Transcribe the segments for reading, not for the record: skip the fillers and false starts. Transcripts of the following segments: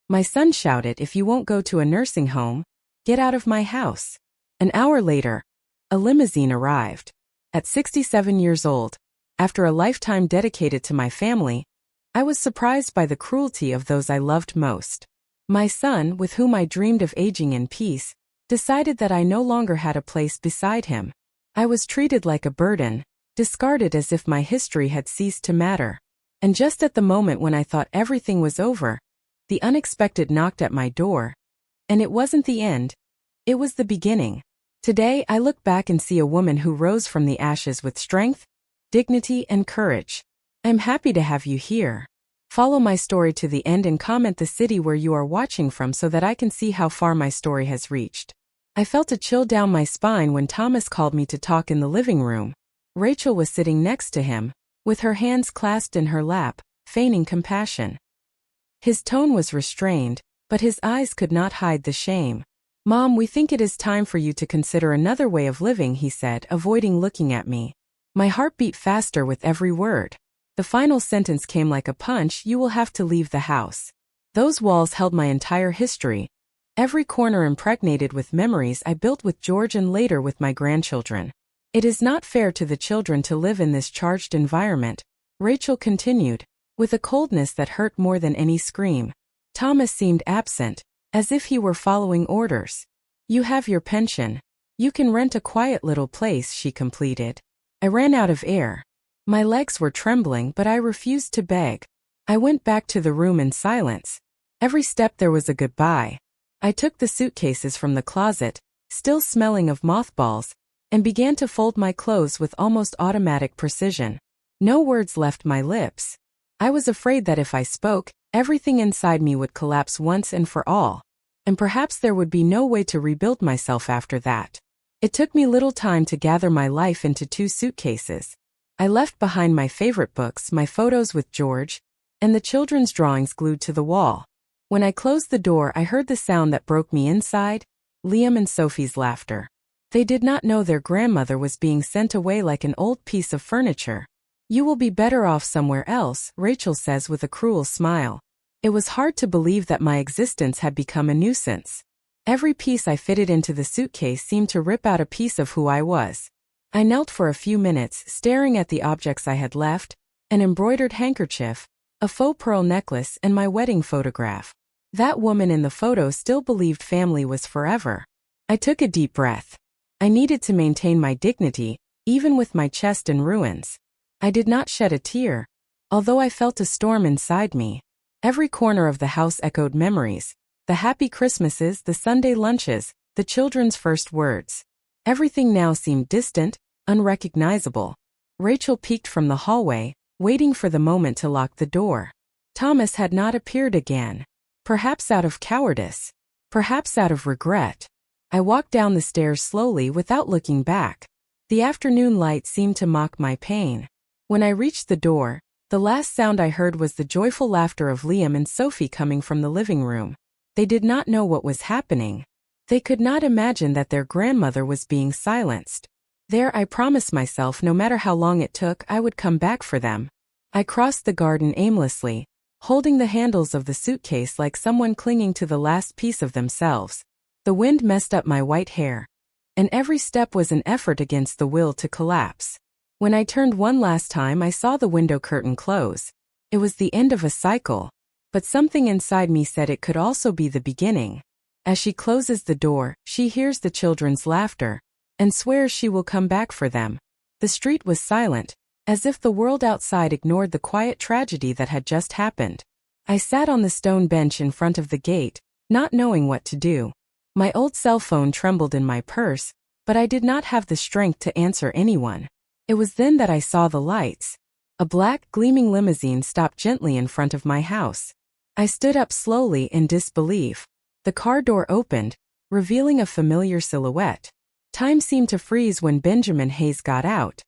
My son shouted, "If you won't go to a nursing home, get out of my house." An hour later, a limousine arrived. At 67 years old, after a lifetime dedicated to my family, I was surprised by the cruelty of those I loved most. My son, with whom I dreamed of aging in peace, decided that I no longer had a place beside him. I was treated like a burden, discarded as if my history had ceased to matter. And just at the moment when I thought everything was over, the unexpected knocked at my door. And it wasn't the end, it was the beginning. Today, I look back and see a woman who rose from the ashes with strength, dignity, and courage. I'm happy to have you here. Follow my story to the end and comment the city where you are watching from so that I can see how far my story has reached. I felt a chill down my spine when Thomas called me to talk in the living room. Rachel was sitting next to him, with her hands clasped in her lap, feigning compassion. His tone was restrained, but his eyes could not hide the shame. "Mom, we think it is time for you to consider another way of living," he said, avoiding looking at me. My heart beat faster with every word. The final sentence came like a punch: "You will have to leave the house." Those walls held my entire history, every corner impregnated with memories I built with George and later with my grandchildren. "It is not fair to the children to live in this charged environment," Rachel continued, with a coldness that hurt more than any scream. Thomas seemed absent, as if he were following orders. "You have your pension. You can rent a quiet little place," she completed. I ran out of air. My legs were trembling, but I refused to beg. I went back to the room in silence. Every step there was a goodbye. I took the suitcases from the closet, still smelling of mothballs, and began to fold my clothes with almost automatic precision. No words left my lips. I was afraid that if I spoke, everything inside me would collapse once and for all. And perhaps there would be no way to rebuild myself after that. It took me little time to gather my life into 2 suitcases. I left behind my favorite books, my photos with George, and the children's drawings glued to the wall. When I closed the door, I heard the sound that broke me inside: Liam and Sophie's laughter. They did not know their grandmother was being sent away like an old piece of furniture. "You will be better off somewhere else," Rachel says with a cruel smile. It was hard to believe that my existence had become a nuisance. Every piece I fitted into the suitcase seemed to rip out a piece of who I was. I knelt for a few minutes, staring at the objects I had left: an embroidered handkerchief, a faux pearl necklace, and my wedding photograph. That woman in the photo still believed family was forever. I took a deep breath. I needed to maintain my dignity, even with my chest in ruins. I did not shed a tear, although I felt a storm inside me. Every corner of the house echoed memories: the happy Christmases, the Sunday lunches, the children's first words. Everything now seemed distant, unrecognizable. Rachel peeked from the hallway, waiting for the moment to lock the door. Thomas had not appeared again. Perhaps out of cowardice. Perhaps out of regret. I walked down the stairs slowly without looking back. The afternoon light seemed to mock my pain. When I reached the door, the last sound I heard was the joyful laughter of Liam and Sophie coming from the living room. They did not know what was happening. They could not imagine that their grandmother was being silenced. There, I promised myself no matter how long it took, I would come back for them. I crossed the garden aimlessly, holding the handles of the suitcase like someone clinging to the last piece of themselves. The wind messed up my white hair, and every step was an effort against the will to collapse. When I turned one last time, I saw the window curtain close. It was the end of a cycle, but something inside me said it could also be the beginning. As she closes the door, she hears the children's laughter, and swears she will come back for them. The street was silent, as if the world outside ignored the quiet tragedy that had just happened. I sat on the stone bench in front of the gate, not knowing what to do. My old cell phone trembled in my purse, but I did not have the strength to answer anyone. It was then that I saw the lights. A black, gleaming limousine stopped gently in front of my house. I stood up slowly in disbelief. The car door opened, revealing a familiar silhouette. Time seemed to freeze when Benjamin Hayes got out.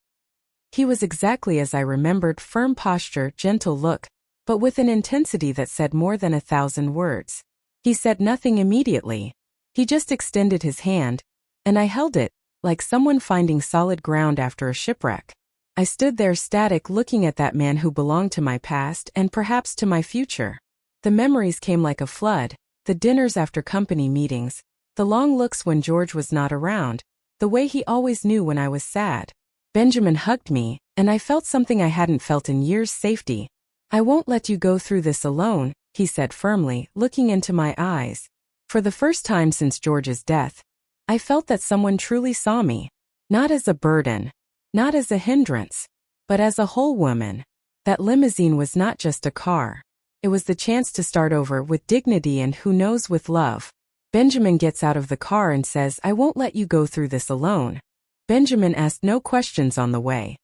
He was exactly as I remembered: firm posture, gentle look, but with an intensity that said more than 1,000 words. He said nothing immediately. He just extended his hand, and I held it, like someone finding solid ground after a shipwreck. I stood there static, looking at that man who belonged to my past and perhaps to my future. The memories came like a flood, the dinners after company meetings, the long looks when George was not around, the way he always knew when I was sad. Benjamin hugged me, and I felt something I hadn't felt in years: safety. "I won't let you go through this alone," he said firmly, looking into my eyes. For the first time since George's death, I felt that someone truly saw me. Not as a burden, not as a hindrance, but as a whole woman. That limousine was not just a car. It was the chance to start over with dignity and, who knows, with love. Benjamin gets out of the car and says, "I won't let you go through this alone." Benjamin asked no questions on the way.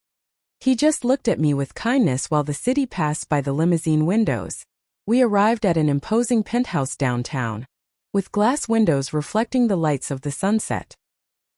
He just looked at me with kindness while the city passed by the limousine windows. We arrived at an imposing penthouse downtown, with glass windows reflecting the lights of the sunset.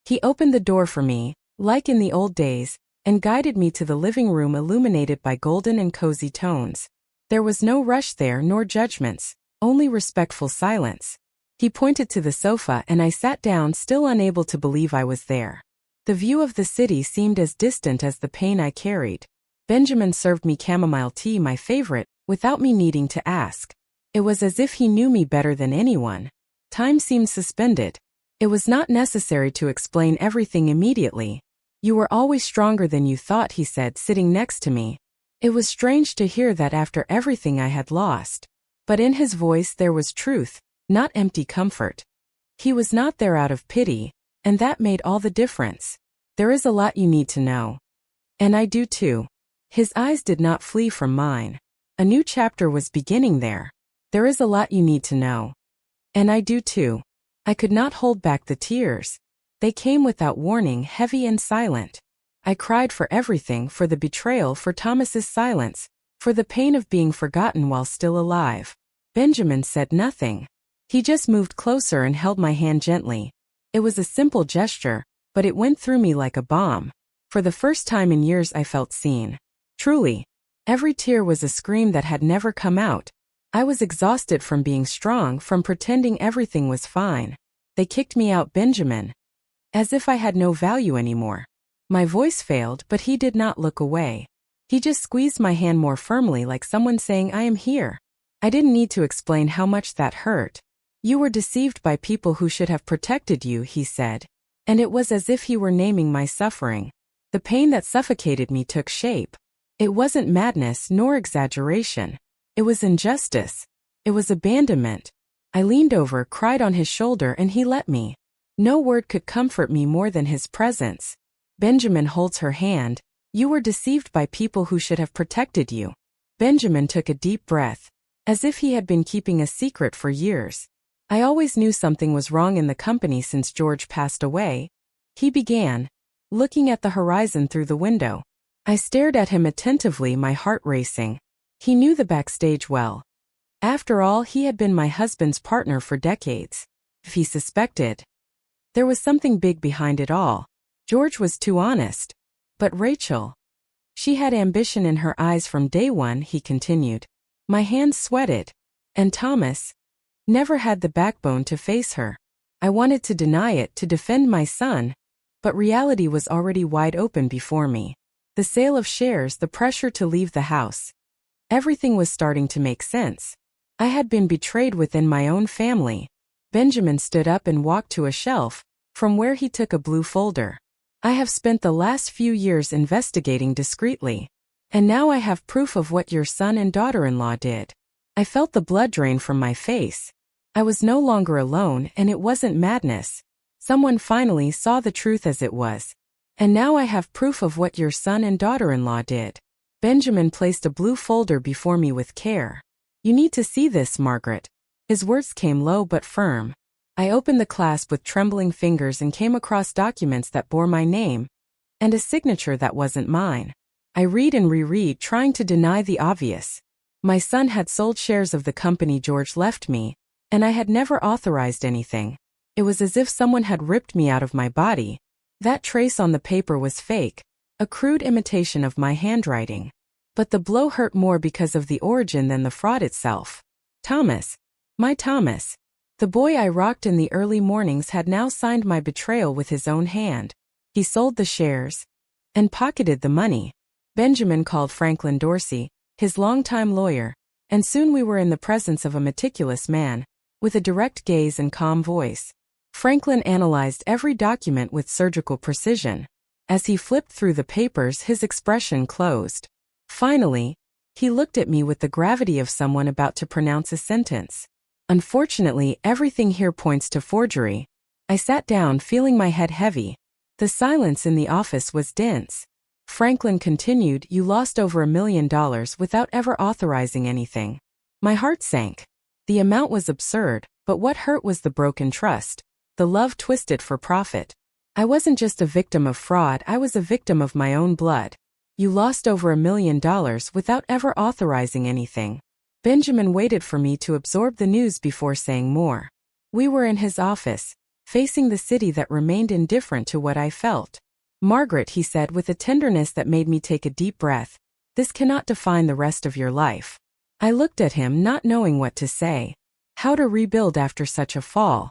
He opened the door for me, like in the old days, and guided me to the living room illuminated by golden and cozy tones. There was no rush there, nor judgments, only respectful silence. He pointed to the sofa and I sat down, still unable to believe I was there. The view of the city seemed as distant as the pain I carried. Benjamin served me chamomile tea, my favorite, without me needing to ask. It was as if he knew me better than anyone. Time seemed suspended. It was not necessary to explain everything immediately. "You were always stronger than you thought," he said, sitting next to me. It was strange to hear that after everything I had lost. But in his voice there was truth, not empty comfort. He was not there out of pity, and that made all the difference. "There is a lot you need to know. And I do too." His eyes did not flee from mine. A new chapter was beginning there. "There is a lot you need to know. And I do too." I could not hold back the tears. They came without warning, heavy and silent. I cried for everything: for the betrayal, for Thomas's silence, for the pain of being forgotten while still alive. Benjamin said nothing. He just moved closer and held my hand gently. It was a simple gesture, but it went through me like a bomb. For the first time in years I felt seen. Truly. Every tear was a scream that had never come out. I was exhausted from being strong, from pretending everything was fine. "They kicked me out, Benjamin." As if I had no value anymore. My voice failed, but he did not look away. He just squeezed my hand more firmly, like someone saying, "I am here." I didn't need to explain how much that hurt. "You were deceived by people who should have protected you," he said. And it was as if he were naming my suffering. The pain that suffocated me took shape. It wasn't madness nor exaggeration. It was injustice. It was abandonment. I leaned over, cried on his shoulder, and he let me. No word could comfort me more than his presence. "Benjamin," holds her hand. "You were deceived by people who should have protected you." Benjamin took a deep breath, as if he had been keeping a secret for years. "I always knew something was wrong in the company since George passed away," he began, looking at the horizon through the window. I stared at him attentively, my heart racing. He knew the backstage well. After all, he had been my husband's partner for decades. If he suspected, there was something big behind it all. George was too honest. But Rachel, she had ambition in her eyes from day one, he continued. My hands sweated. And Thomas never had the backbone to face her. I wanted to deny it, to defend my son, but reality was already wide open before me. The sale of shares, the pressure to leave the house. Everything was starting to make sense. I had been betrayed within my own family. Benjamin stood up and walked to a shelf, from where he took a blue folder. I have spent the last few years investigating discreetly. And now I have proof of what your son and daughter-in-law did. I felt the blood drain from my face. I was no longer alone, and it wasn't madness. Someone finally saw the truth as it was. And now I have proof of what your son and daughter-in-law did. Benjamin placed a blue folder before me with care. You need to see this, Margaret. His words came low but firm. I opened the clasp with trembling fingers and came across documents that bore my name, and a signature that wasn't mine. I read and reread, trying to deny the obvious. My son had sold shares of the company George left me, and I had never authorized anything. It was as if someone had ripped me out of my body. That trace on the paper was fake, a crude imitation of my handwriting. But the blow hurt more because of the origin than the fraud itself. Thomas, my Thomas, the boy I rocked in the early mornings, had now signed my betrayal with his own hand. He sold the shares and pocketed the money. Benjamin called Franklin Dorsey, his longtime lawyer, And soon we were in the presence of a meticulous man, with a direct gaze and calm voice. Franklin analyzed every document with surgical precision. As he flipped through the papers, his expression closed. Finally, he looked at me with the gravity of someone about to pronounce a sentence. Unfortunately, everything here points to forgery. I sat down, feeling my head heavy. The silence in the office was dense. Franklin continued, "You lost over $1 million without ever authorizing anything." My heart sank. The amount was absurd, but what hurt was the broken trust, the love twisted for profit. I wasn't just a victim of fraud, I was a victim of my own blood. "You lost over $1 million without ever authorizing anything." Benjamin waited for me to absorb the news before saying more. We were in his office, facing the city that remained indifferent to what I felt. "Margaret," he said with a tenderness that made me take a deep breath, "this cannot define the rest of your life." I looked at him, not knowing what to say. How to rebuild after such a fall?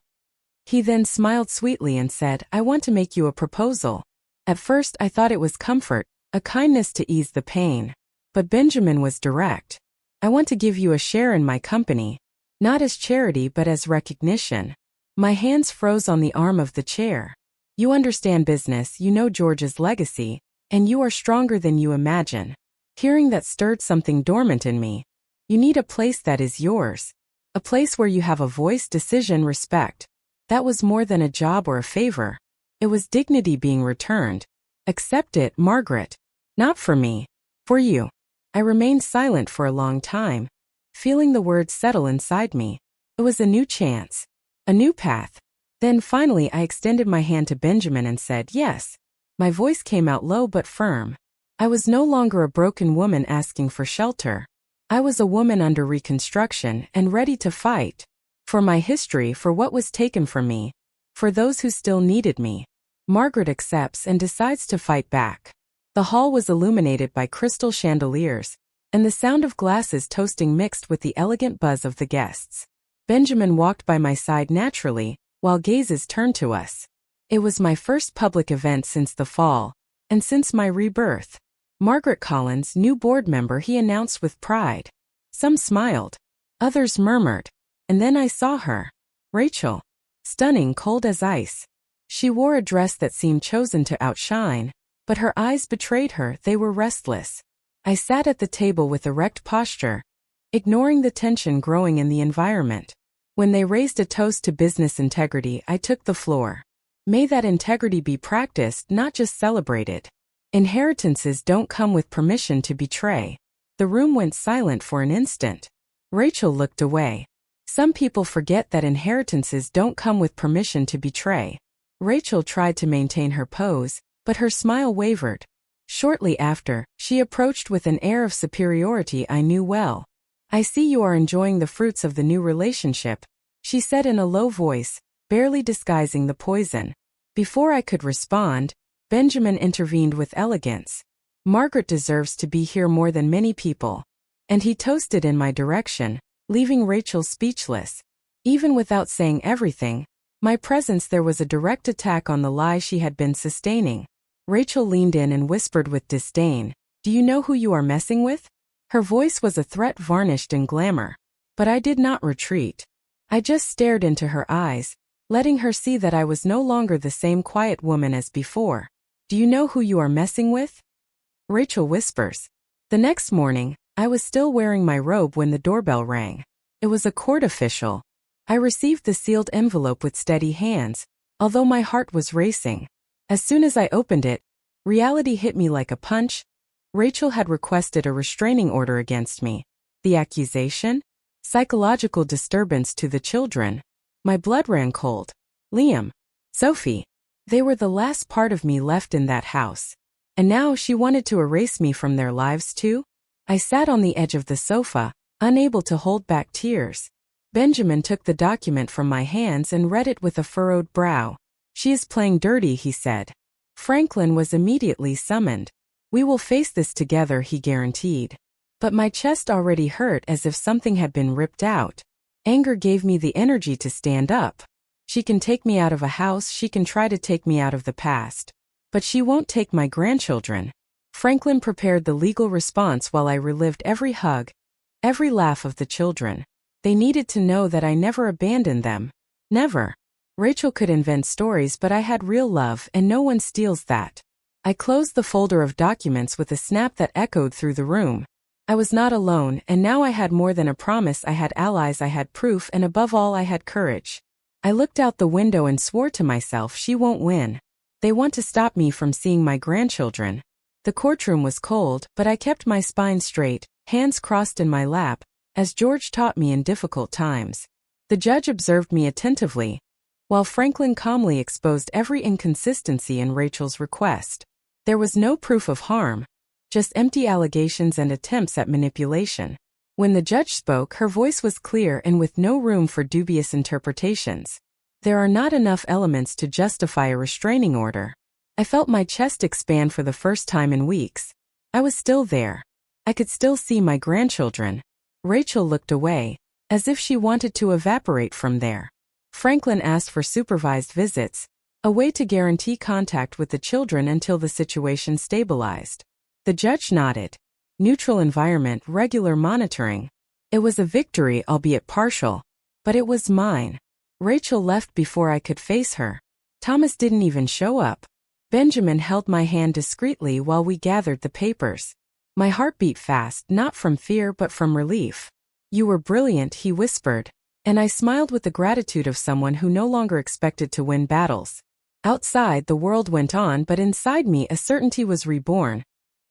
He then smiled sweetly and said, "I want to make you a proposal." At first I thought it was comfort, a kindness to ease the pain. But Benjamin was direct. "I want to give you a share in my company. Not as charity but as recognition." My hands froze on the arm of the chair. "You understand business, you know George's legacy, and you are stronger than you imagine." Hearing that stirred something dormant in me. "You need a place that is yours. A place where you have a voice, decision, respect." That was more than a job or a favor. It was dignity being returned. "Accept it, Margaret." "Not for me. For you." I remained silent for a long time, feeling the words settle inside me. It was a new chance. A new path. Then finally I extended my hand to Benjamin and said, "Yes." My voice came out low but firm. I was no longer a broken woman asking for shelter. I was a woman under reconstruction and ready to fight. For my history, for what was taken from me. For those who still needed me. Margaret accepts and decides to fight back. The hall was illuminated by crystal chandeliers, and the sound of glasses toasting mixed with the elegant buzz of the guests. Benjamin walked by my side naturally, while gazes turned to us. It was my first public event since the fall, and since my rebirth. "Margaret Collins, new board member," he announced with pride. Some smiled. Others murmured. And then I saw her. Rachel. Stunning, cold as ice. She wore a dress that seemed chosen to outshine, but her eyes betrayed her, they were restless. I sat at the table with erect posture, ignoring the tension growing in the environment. When they raised a toast to business integrity, I took the floor. May that integrity be practiced, not just celebrated. Inheritances don't come with permission to betray. The room went silent for an instant. Rachel looked away. Some people forget that inheritances don't come with permission to betray. Rachel tried to maintain her pose, but her smile wavered. Shortly after, she approached with an air of superiority I knew well. "I see you are enjoying the fruits of the new relationship," she said in a low voice, barely disguising the poison. Before I could respond, Benjamin intervened with elegance. "Margaret deserves to be here more than many people." And he toasted in my direction, leaving Rachel speechless. Even without saying everything, my presence there was a direct attack on the lie she had been sustaining. Rachel leaned in and whispered with disdain, "Do you know who you are messing with?" Her voice was a threat varnished in glamour. But I did not retreat. I just stared into her eyes, letting her see that I was no longer the same quiet woman as before. "Do you know who you are messing with?" Rachel whispers. The next morning, I was still wearing my robe when the doorbell rang. It was a court official. I received the sealed envelope with steady hands, although my heart was racing. As soon as I opened it, reality hit me like a punch. Rachel had requested a restraining order against me. The accusation? Psychological disturbance to the children. My blood ran cold. Liam. Sophie. They were the last part of me left in that house. And now she wanted to erase me from their lives too? I sat on the edge of the sofa, unable to hold back tears. Benjamin took the document from my hands and read it with a furrowed brow. "She is playing dirty," he said. Franklin was immediately summoned. "We will face this together," he guaranteed. But my chest already hurt as if something had been ripped out. Anger gave me the energy to stand up. She can take me out of a house, she can try to take me out of the past. But she won't take my grandchildren. Franklin prepared the legal response while I relived every hug, every laugh of the children. They needed to know that I never abandoned them. Never. Rachel could invent stories, but I had real love, and no one steals that. I closed the folder of documents with a snap that echoed through the room. I was not alone, and now I had more than a promise. I had allies, I had proof, and above all I had courage. I looked out the window and swore to myself, she won't win. They want to stop me from seeing my grandchildren. The courtroom was cold, but I kept my spine straight, hands crossed in my lap, as George taught me in difficult times. The judge observed me attentively, while Franklin calmly exposed every inconsistency in Rachel's request. There was no proof of harm, just empty allegations and attempts at manipulation. When the judge spoke, her voice was clear and with no room for dubious interpretations. There are not enough elements to justify a restraining order. I felt my chest expand for the first time in weeks. I was still there. I could still see my grandchildren. Rachel looked away, as if she wanted to evaporate from there. Franklin asked for supervised visits, a way to guarantee contact with the children until the situation stabilized. The judge nodded. Neutral environment, regular monitoring. It was a victory, albeit partial, but it was mine. Rachel left before I could face her. Thomas didn't even show up. Benjamin held my hand discreetly while we gathered the papers. My heart beat fast, not from fear but from relief. You were brilliant, he whispered, and I smiled with the gratitude of someone who no longer expected to win battles. Outside, the world went on, but inside me a certainty was reborn.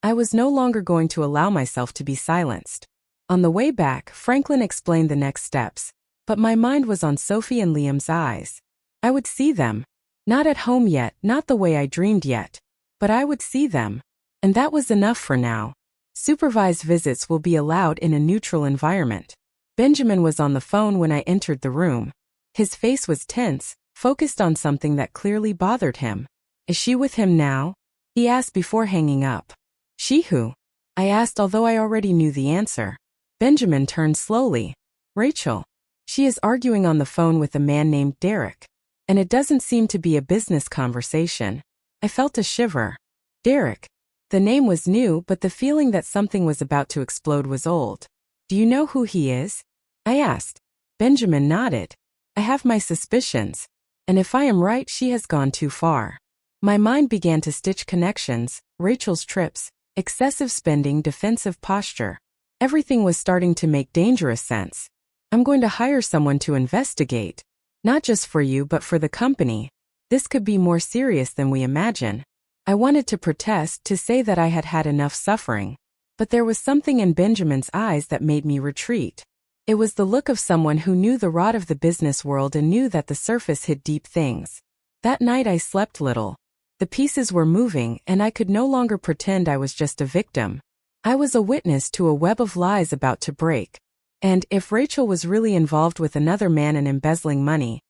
I was no longer going to allow myself to be silenced. On the way back, Franklin explained the next steps, but my mind was on Sophie and Liam's eyes. I would see them. Not at home yet, not the way I dreamed yet, but I would see them. And that was enough for now. Supervised visits will be allowed in a neutral environment. Benjamin was on the phone when I entered the room. His face was tense, focused on something that clearly bothered him. Is she with him now? He asked before hanging up. She who? I asked, although I already knew the answer. Benjamin turned slowly. Rachel. She is arguing on the phone with a man named Derek. And it doesn't seem to be a business conversation. I felt a shiver. Derek. The name was new, but the feeling that something was about to explode was old. Do you know who he is? I asked. Benjamin nodded. I have my suspicions. And if I am right, she has gone too far. My mind began to stitch connections, Rachel's trips, excessive spending, defensive posture. Everything was starting to make dangerous sense. I'm going to hire someone to investigate. Not just for you but for the company. This could be more serious than we imagine. I wanted to protest, to say that I had had enough suffering. But there was something in Benjamin's eyes that made me retreat. It was the look of someone who knew the rot of the business world and knew that the surface hid deep things. That night I slept little. The pieces were moving, and I could no longer pretend I was just a victim. I was a witness to a web of lies about to break. And if Rachel was really involved with another man and embezzling money,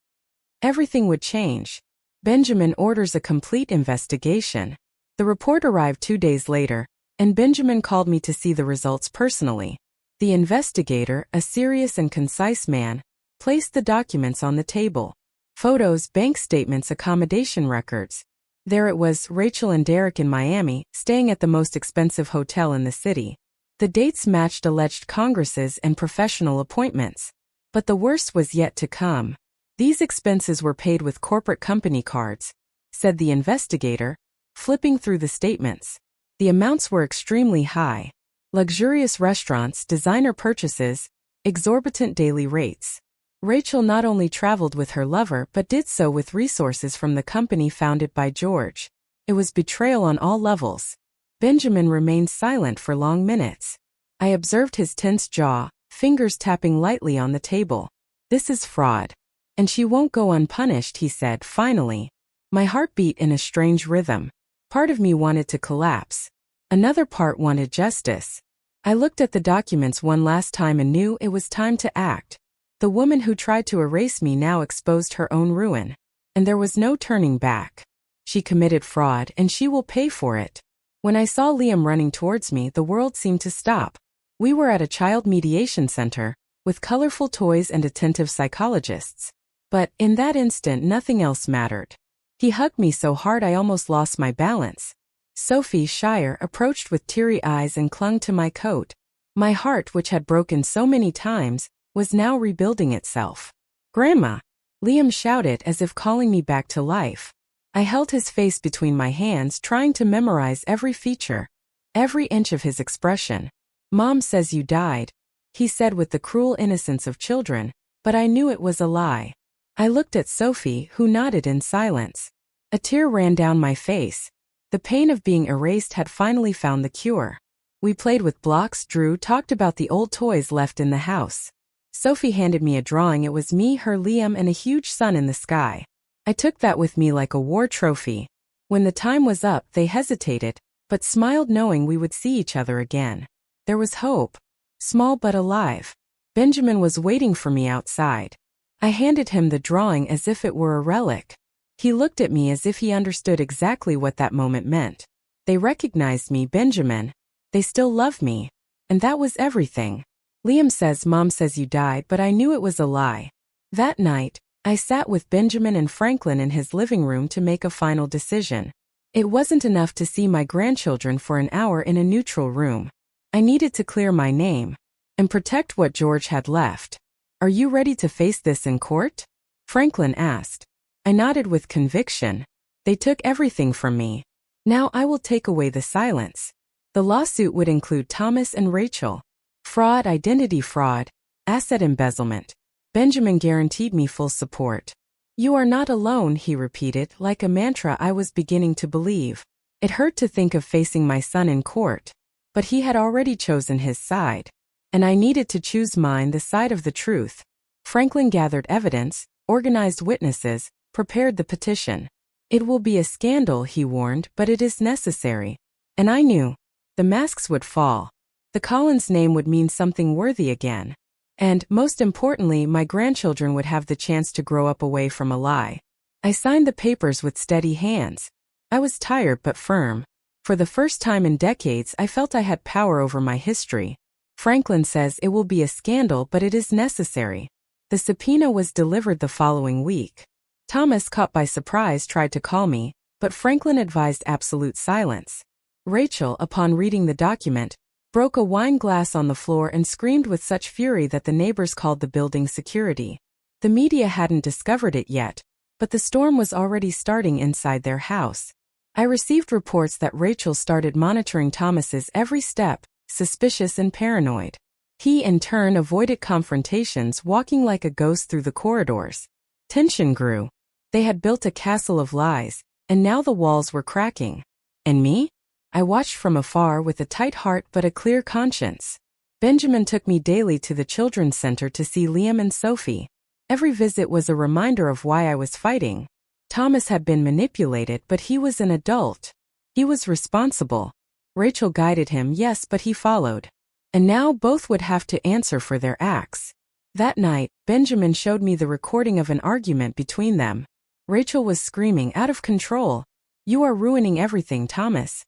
everything would change. Benjamin orders a complete investigation. The report arrived 2 days later, and Benjamin called me to see the results personally. The investigator, a serious and concise man, placed the documents on the table. Photos, bank statements, accommodation records. There it was, Rachel and Derek in Miami, staying at the most expensive hotel in the city. The dates matched alleged congresses and professional appointments. But the worst was yet to come. These expenses were paid with corporate company cards, said the investigator, flipping through the statements. The amounts were extremely high. Luxurious restaurants, designer purchases, exorbitant daily rates. Rachel not only traveled with her lover but did so with resources from the company founded by George. It was betrayal on all levels. Benjamin remained silent for long minutes. I observed his tense jaw, fingers tapping lightly on the table. This is fraud. And she won't go unpunished, he said finally. My heart beat in a strange rhythm. Part of me wanted to collapse. Another part wanted justice. I looked at the documents one last time and knew it was time to act. The woman who tried to erase me now exposed her own ruin. And there was no turning back. She committed fraud, and she will pay for it. When I saw Liam running towards me, the world seemed to stop. We were at a child mediation center, with colorful toys and attentive psychologists. But, in that instant, nothing else mattered. He hugged me so hard I almost lost my balance. Sophie Shire approached with teary eyes and clung to my coat. My heart, which had broken so many times, was now rebuilding itself. "Grandma!" Liam shouted as if calling me back to life. I held his face between my hands, trying to memorize every feature, every inch of his expression. "Mom says you died," he said with the cruel innocence of children, but I knew it was a lie. I looked at Sophie, who nodded in silence. A tear ran down my face. The pain of being erased had finally found the cure. We played with blocks, drew, talked about the old toys left in the house. Sophie handed me a drawing. It was me, her, Liam, and a huge sun in the sky. I took that with me like a war trophy. When the time was up, they hesitated, but smiled, knowing we would see each other again. There was hope. Small but alive. Benjamin was waiting for me outside. I handed him the drawing as if it were a relic. He looked at me as if he understood exactly what that moment meant. They recognized me, Benjamin. They still love me. And that was everything. Liam says, "Mom says you died," but I knew it was a lie. That night, I sat with Benjamin and Franklin in his living room to make a final decision. It wasn't enough to see my grandchildren for an hour in a neutral room. I needed to clear my name and protect what George had left. "Are you ready to face this in court?" Franklin asked. I nodded with conviction. They took everything from me. Now I will take away the silence. The lawsuit would include Thomas and Rachel. Fraud, identity fraud, asset embezzlement. Benjamin guaranteed me full support. "You are not alone," he repeated, like a mantra I was beginning to believe. It hurt to think of facing my son in court, but he had already chosen his side. And I needed to choose mine, the side of the truth. Franklin gathered evidence, organized witnesses, prepared the petition. "It will be a scandal," he warned, "but it is necessary." And I knew. The masks would fall. The Collins name would mean something worthy again. And, most importantly, my grandchildren would have the chance to grow up away from a lie. I signed the papers with steady hands. I was tired but firm. For the first time in decades, I felt I had power over my history. Franklin says it will be a scandal, but it is necessary. The subpoena was delivered the following week. Thomas, caught by surprise, tried to call me, but Franklin advised absolute silence. Rachel, upon reading the document, broke a wine glass on the floor and screamed with such fury that the neighbors called the building security. The media hadn't discovered it yet, but the storm was already starting inside their house. I received reports that Rachel started monitoring Thomas's every step, suspicious and paranoid. He, in turn, avoided confrontations, walking like a ghost through the corridors. Tension grew. They had built a castle of lies, and now the walls were cracking. And me? I watched from afar with a tight heart but a clear conscience. Benjamin took me daily to the children's center to see Liam and Sophie. Every visit was a reminder of why I was fighting. Thomas had been manipulated, but he was an adult. He was responsible. Rachel guided him, yes, but he followed. And now both would have to answer for their acts. That night, Benjamin showed me the recording of an argument between them. Rachel was screaming, out of control. "You are ruining everything, Thomas."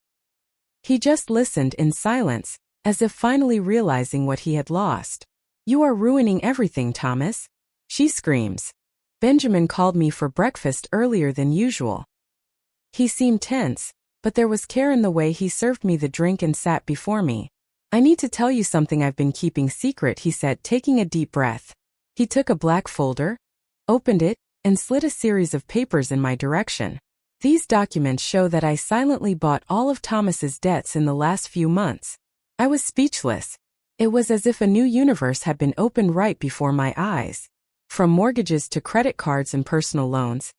He just listened in silence, as if finally realizing what he had lost. "You are ruining everything, Thomas," she screams. Benjamin called me for breakfast earlier than usual. He seemed tense, but there was care in the way he served me the drink and sat before me. "I need to tell you something I've been keeping secret," he said, taking a deep breath. He took a black folder, opened it, and slid a series of papers in my direction. "These documents show that I silently bought all of Thomas's debts in the last few months." I was speechless. It was as if a new universe had been opened right before my eyes. From mortgages to credit cards and personal loans.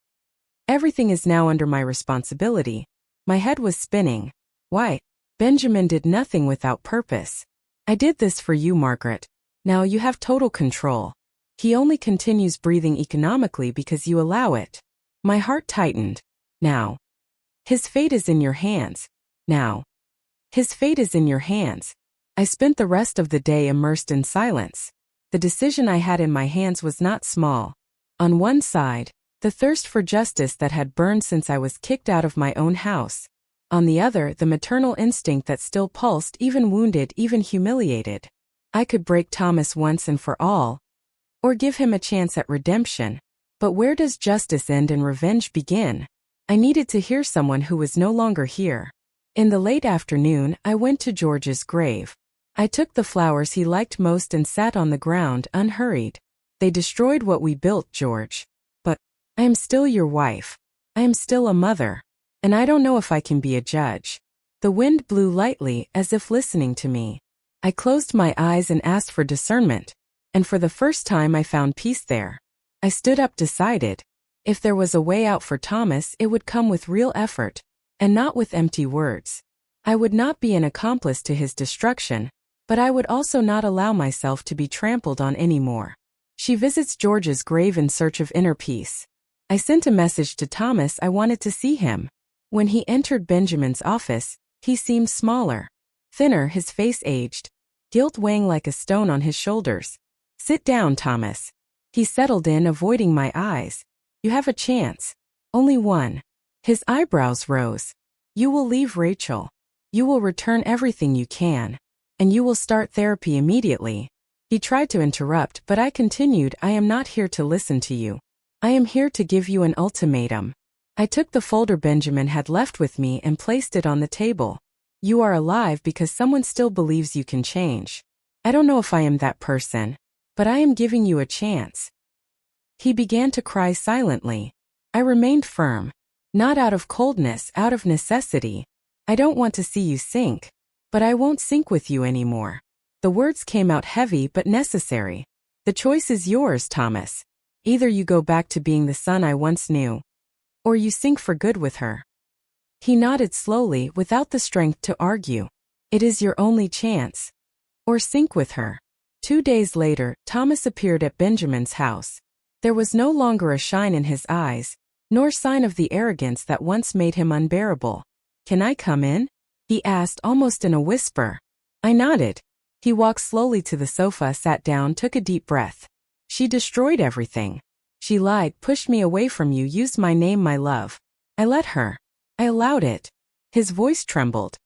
Everything is now under my responsibility. My head was spinning. Why? Benjamin did nothing without purpose. "I did this for you, Margaret. Now you have total control. He only continues breathing economically because you allow it." My heart tightened. Now. His fate is in your hands. Now. His fate is in your hands. I spent the rest of the day immersed in silence. The decision I had in my hands was not small. On one side, the thirst for justice that had burned since I was kicked out of my own house. On the other, the maternal instinct that still pulsed, even wounded, even humiliated. I could break Thomas once and for all, or give him a chance at redemption. But where does justice end and revenge begin? I needed to hear someone who was no longer here. In the late afternoon, I went to George's grave. I took the flowers he liked most and sat on the ground unhurried. They destroyed what we built, George. But I am still your wife. I am still a mother. And I don't know if I can be a judge. The wind blew lightly as if listening to me. I closed my eyes and asked for discernment. And for the first time I found peace there. I stood up decided. If there was a way out for Thomas, it would come with real effort, and not with empty words. I would not be an accomplice to his destruction, but I would also not allow myself to be trampled on any more. She visits George's grave in search of inner peace. I sent a message to Thomas I wanted to see him. When he entered Benjamin's office, he seemed smaller, thinner, his face aged, guilt weighing like a stone on his shoulders. Sit down, Thomas. He settled in, avoiding my eyes. You have a chance. Only one. His eyebrows rose. You will leave Rachel. You will return everything you can. And you will start therapy immediately. He tried to interrupt, but I continued, I am not here to listen to you. I am here to give you an ultimatum. I took the folder Benjamin had left with me and placed it on the table. You are alive because someone still believes you can change. I don't know if I am that person, but I am giving you a chance. He began to cry silently. I remained firm. Not out of coldness, out of necessity. I don't want to see you sink. But I won't sink with you anymore. The words came out heavy but necessary. The choice is yours, Thomas. Either you go back to being the son I once knew, or you sink for good with her. He nodded slowly, without the strength to argue. It is your only chance. Or sink with her. 2 days later, Thomas appeared at Benjamin's house. There was no longer a shine in his eyes, nor sign of the arrogance that once made him unbearable. Can I come in? He asked, almost in a whisper. I nodded. He walked slowly to the sofa, sat down, took a deep breath. She destroyed everything. She lied, pushed me away from you, used my name, my love. I let her. I allowed it. His voice trembled.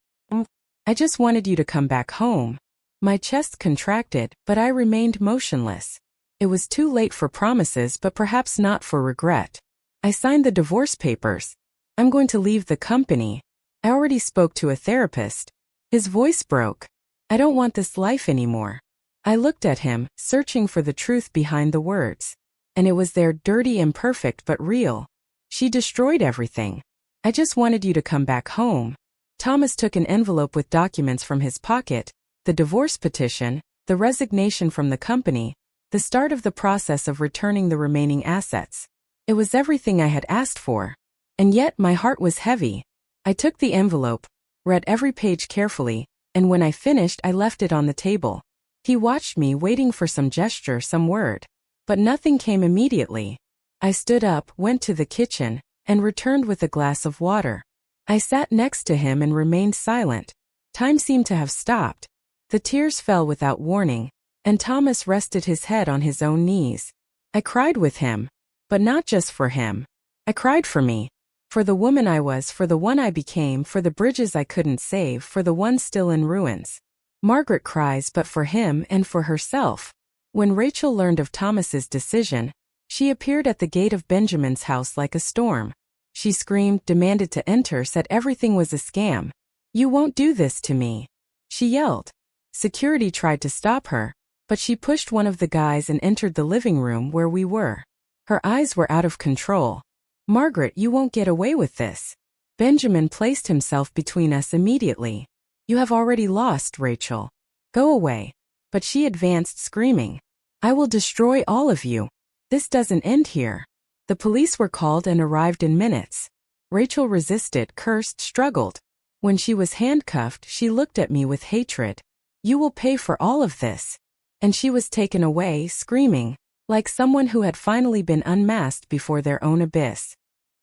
I just wanted you to come back home. My chest contracted, but I remained motionless. It was too late for promises, but perhaps not for regret. I signed the divorce papers. I'm going to leave the company. I already spoke to a therapist. His voice broke. I don't want this life anymore. I looked at him, searching for the truth behind the words. And it was there, dirty, imperfect, but real. She destroyed everything. I just wanted you to come back home. Thomas took an envelope with documents from his pocket, the divorce petition, the resignation from the company, the start of the process of returning the remaining assets. It was everything I had asked for. And yet my heart was heavy. I took the envelope, read every page carefully, and when I finished I left it on the table. He watched me, waiting for some gesture, some word. But nothing came immediately. I stood up, went to the kitchen, and returned with a glass of water. I sat next to him and remained silent. Time seemed to have stopped. The tears fell without warning, and Thomas rested his head on his own knees. I cried with him. But not just for him. I cried for me. For the woman I was, for the one I became, for the bridges I couldn't save, for the one still in ruins. Margaret cries, but for him and for herself. When Rachel learned of Thomas's decision, she appeared at the gate of Benjamin's house like a storm. She screamed, demanded to enter, said everything was a scam. You won't do this to me. She yelled. Security tried to stop her, but she pushed one of the guys and entered the living room where we were. Her eyes were out of control. Margaret, you won't get away with this. Benjamin placed himself between us immediately. You have already lost, Rachel. Go away. But she advanced, screaming. I will destroy all of you. This doesn't end here. The police were called and arrived in minutes. Rachel resisted, cursed, struggled. When she was handcuffed, she looked at me with hatred. You will pay for all of this. And she was taken away, screaming, like someone who had finally been unmasked before their own abyss.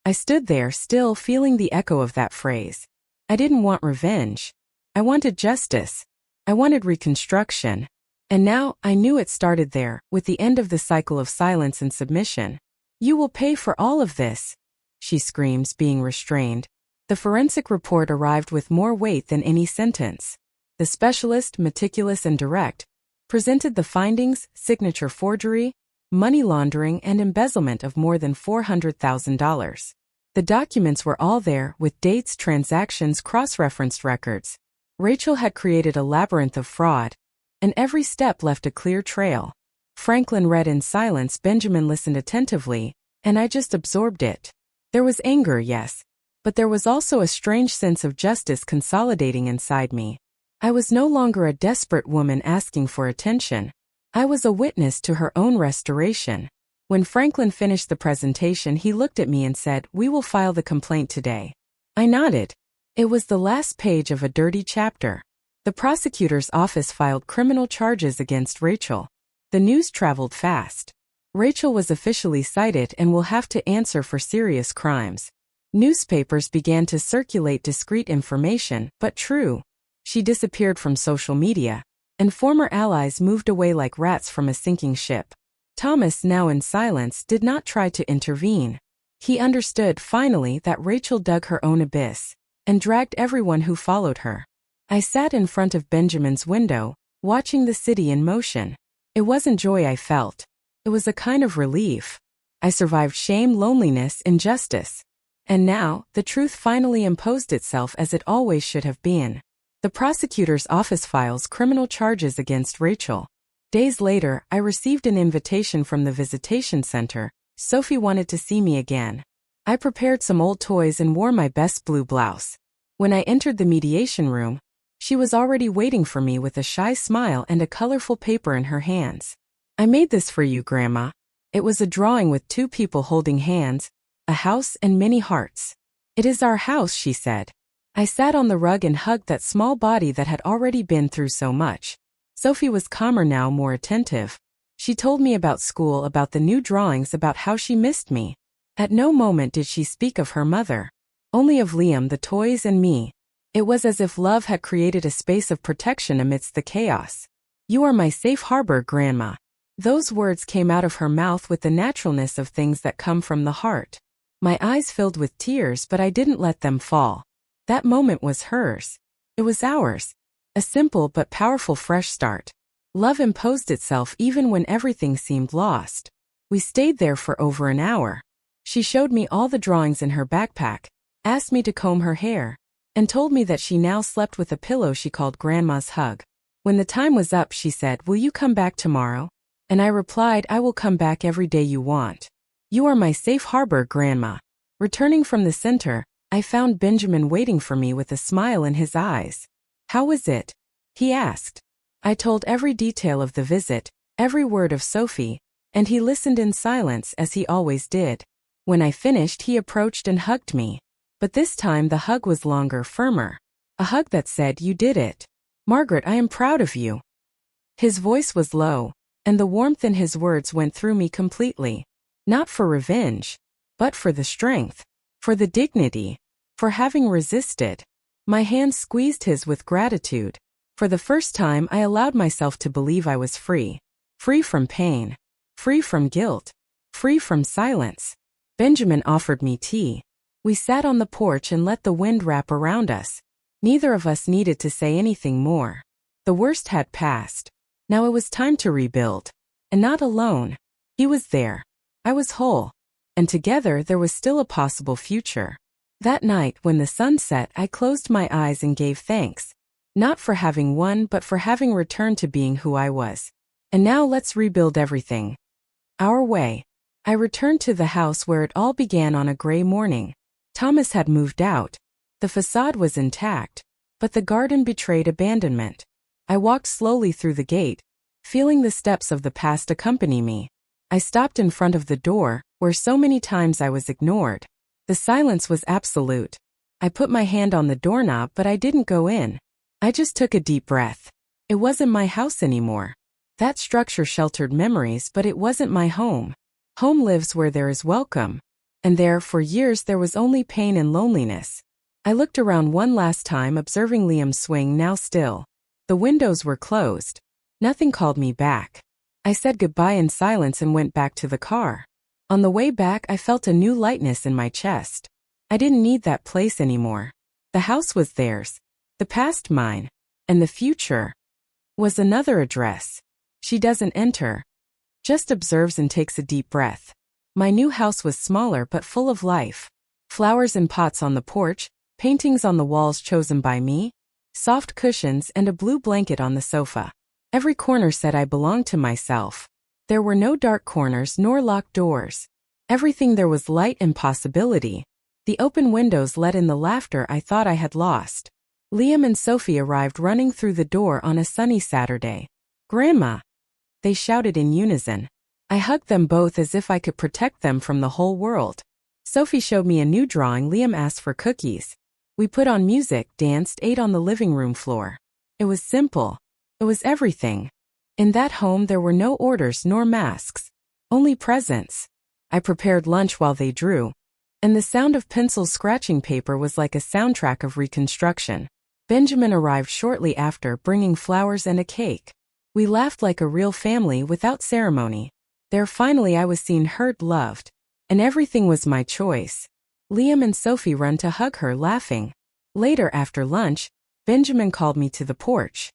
I stood there, still feeling the echo of that phrase. I didn't want revenge. I wanted justice. I wanted reconstruction. And now, I knew it started there, with the end of the cycle of silence and submission. You will pay for all of this, she screams, being restrained. The forensic report arrived with more weight than any sentence. The specialist, meticulous and direct, presented the findings: signature forgery, money laundering, and embezzlement of more than $400,000. The documents were all there, with dates, transactions, cross-referenced records. Rachel had created a labyrinth of fraud, and every step left a clear trail. Franklin read in silence, Benjamin listened attentively, and I just absorbed it. There was anger, yes, but there was also a strange sense of justice consolidating inside me. I was no longer a desperate woman asking for attention. I was a witness to her own restoration. When Franklin finished the presentation, he looked at me and said, "We will file the complaint today." I nodded. It was the last page of a dirty chapter. The prosecutor's office filed criminal charges against Rachel. The news traveled fast. Rachel was officially cited and will have to answer for serious crimes. Newspapers began to circulate discreet information, but true. She disappeared from social media, and former allies moved away like rats from a sinking ship. Thomas, now in silence, did not try to intervene. He understood finally that Rachel dug her own abyss and dragged everyone who followed her. I sat in front of Benjamin's window, watching the city in motion. It wasn't joy I felt. It was a kind of relief. I survived shame, loneliness, injustice. And now, the truth finally imposed itself as it always should have been. The prosecutor's office files criminal charges against Rachel. Days later, I received an invitation from the visitation center. Sophie wanted to see me again. I prepared some old toys and wore my best blue blouse. When I entered the mediation room, she was already waiting for me with a shy smile and a colorful paper in her hands. "I made this for you, Grandma." It was a drawing with two people holding hands, a house and many hearts. "It is our house," she said. I sat on the rug and hugged that small body that had already been through so much. Sophie was calmer now, more attentive. She told me about school, about the new drawings, about how she missed me. At no moment did she speak of her mother. Only of Liam, the toys, and me. It was as if love had created a space of protection amidst the chaos. "You are my safe harbor, Grandma." Those words came out of her mouth with the naturalness of things that come from the heart. My eyes filled with tears, but I didn't let them fall. That moment was hers. It was ours. A simple but powerful fresh start. Love imposed itself even when everything seemed lost. We stayed there for over an hour. She showed me all the drawings in her backpack, asked me to comb her hair, and told me that she now slept with a pillow she called Grandma's hug. When the time was up, she said, "Will you come back tomorrow?" And I replied, "I will come back every day you want. You are my safe harbor, Grandma." Returning from the center, I found Benjamin waiting for me with a smile in his eyes. "How was it?" he asked. I told every detail of the visit, every word of Sophie, and he listened in silence as he always did. When I finished, he approached and hugged me. But this time the hug was longer, firmer. A hug that said, "You did it. Margaret, I am proud of you." His voice was low, and the warmth in his words went through me completely. Not for revenge, but for the strength, for the dignity, for having resisted. My hand squeezed his with gratitude. For the first time, I allowed myself to believe I was free. Free from pain. Free from guilt. Free from silence. Benjamin offered me tea. We sat on the porch and let the wind wrap around us. Neither of us needed to say anything more. The worst had passed. Now it was time to rebuild. And not alone. He was there. I was whole. And together there was still a possible future. That night, when the sun set, I closed my eyes and gave thanks. Not for having won, but for having returned to being who I was. And now let's rebuild everything. Our way. I returned to the house where it all began on a gray morning. Thomas had moved out. The facade was intact, but the garden betrayed abandonment. I walked slowly through the gate, feeling the steps of the past accompany me. I stopped in front of the door, where so many times I was ignored. The silence was absolute. I put my hand on the doorknob, but I didn't go in. I just took a deep breath. It wasn't my house anymore. That structure sheltered memories, but it wasn't my home. Home lives where there is welcome. And there, for years, there was only pain and loneliness. I looked around one last time, observing Liam's swing, now still. The windows were closed. Nothing called me back. I said goodbye in silence and went back to the car. On the way back, I felt a new lightness in my chest. I didn't need that place anymore. The house was theirs. The past mine. And the future was another address. She doesn't enter. Just observes and takes a deep breath. My new house was smaller but full of life. Flowers in pots on the porch, paintings on the walls chosen by me, soft cushions and a blue blanket on the sofa. Every corner said I belonged to myself. There were no dark corners nor locked doors. Everything there was light and possibility. The open windows let in the laughter I thought I had lost. Liam and Sophie arrived running through the door on a sunny Saturday. "Grandma!" they shouted in unison. I hugged them both as if I could protect them from the whole world. Sophie showed me a new drawing. Liam asked for cookies. We put on music, danced, ate on the living room floor. It was simple. It was everything. In that home there were no orders nor masks. Only presents. I prepared lunch while they drew. And the sound of pencils scratching paper was like a soundtrack of reconstruction. Benjamin arrived shortly after, bringing flowers and a cake. We laughed like a real family without ceremony. There finally I was seen, heard, loved. And everything was my choice. Liam and Sophie run to hug her, laughing. Later after lunch, Benjamin called me to the porch.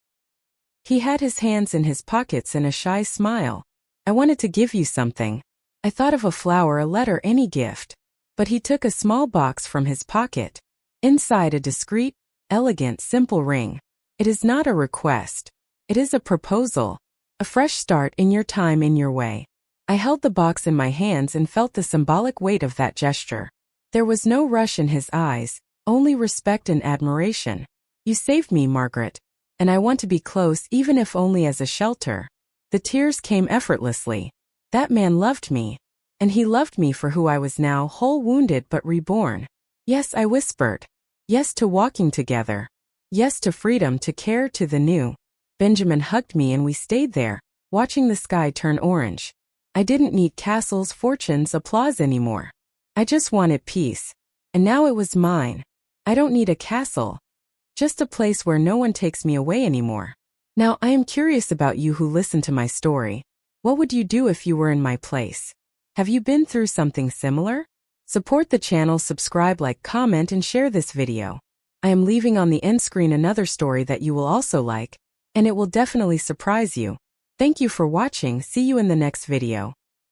He had his hands in his pockets and a shy smile. "I wanted to give you something." I thought of a flower, a letter, any gift. But he took a small box from his pocket. Inside a discreet, elegant, simple ring. It is not a request. It is a proposal. A fresh start in your time, in your way. I held the box in my hands and felt the symbolic weight of that gesture. There was no rush in his eyes, only respect and admiration. "You saved me, Margaret. And I want to be close, even if only as a shelter." The tears came effortlessly. That man loved me. And he loved me for who I was now, whole, wounded but reborn. "Yes," I whispered. "Yes to walking together. Yes to freedom, to care, to the new." Benjamin hugged me and we stayed there, watching the sky turn orange. I didn't need castles, fortunes, applause anymore. I just wanted peace. And now it was mine. I don't need a castle. Just a place where no one takes me away anymore. Now I am curious about you who listen to my story. What would you do if you were in my place? Have you been through something similar? Support the channel, subscribe, like, comment, and share this video. I am leaving on the end screen another story that you will also like, and it will definitely surprise you. Thank you for watching. See you in the next video.